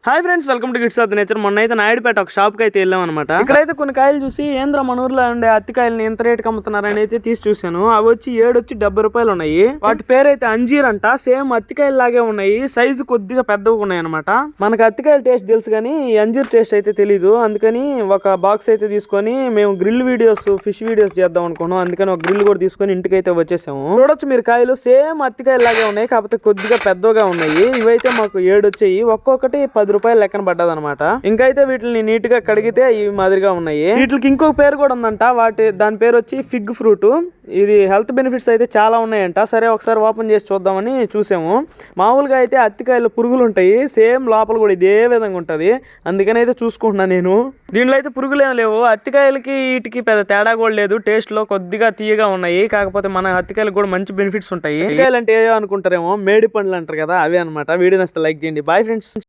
Hi friends, welcome to gifts of the nature. మొన్న అయితే నాయుడుపేట ఒక షాప్ కి అయితే వెళ్ళాం అనమాట. ఇక్కడైతే కొన్ని కాయలు చూసి ఏంద్ర మన ఊర్లో ఉండే అత్తికాయలని ఎంత రేటుకి అమ్ముతున్నారని అయితే తీసి చూసాను. అవి వచ్చి 70 రూపాయలు ఉన్నాయి. వాటి పేరు అయితే అంజీర్ అంట. సేమ్ అత్తికాయలు లాగే ఉన్నాయి, సైజు కొద్దిగా పెద్దగా ఉన్నాయి అనమాట. మనకు అత్తికాయల టేస్ట్ తెలుసు కానీ ఈ అంజీర్ టేస్ట్ అయితే తెలీదు. అందుకని ఒక బాక్స్ అయితే తీసుకొని మేము గ్రిల్ వీడియోస్, ఫిష్ వీడియోస్ చేద్దాం అనుకున్నాం. అందుకని ఒక గ్రిల్ కూడా తీసుకొని ఇంటికి అయితే వచ్చేసాము. చూడొచ్చు మీరు, కాయలు సేమ్ అత్తికాయలు లాగే ఉన్నాయి, కాకపోతే కొద్దిగా పెద్దగా ఉన్నాయి. ఇవైతే మాకు 7 వచ్చాయి. ఒక్కొక్కటి 10 రూపాయలు లెక్కన పడ్డది అనమాట. ఇంకైతే వీటిని నీట్ గా కడిగితే ఈ మాదిరిగా ఉన్నాయి. వీటికి ఇంకొక పేరు కూడా ఉందంట. దాని పేరు వచ్చి ఫిగ్ ఫ్రూట్. ఇది హెల్త్ బెనిఫిట్స్ అయితే చాలా ఉన్నాయంట. సరే ఒకసారి ఓపెన్ చేసి చూద్దామని చూసాము. మామూలుగా అయితే అత్తికాయలు పురుగులు ఉంటాయి, సేమ్ లోపల కూడా ఇదే విధంగా ఉంటది. అందుకని అయితే చూసుకుంటున్నా నేను. దీంట్లో అయితే పురుగులు ఏం లేవు. అత్తికాయలకి వీటికి పెద్ద తేడా కూడా లేదు. టేస్ట్ లో కొద్దిగా తీయగా ఉన్నాయి. కాకపోతే మన అత్తికాయలకు కూడా మంచి బెనిఫిట్స్ ఉంటాయి. అత్తికాయలు అంటే ఏమో అనుకుంటారేమో, మేడి పండ్లు అంటారు కదా, అవే అనమాట. వీడియో నచ్చితే లైక్ చేయండి. Bye friends.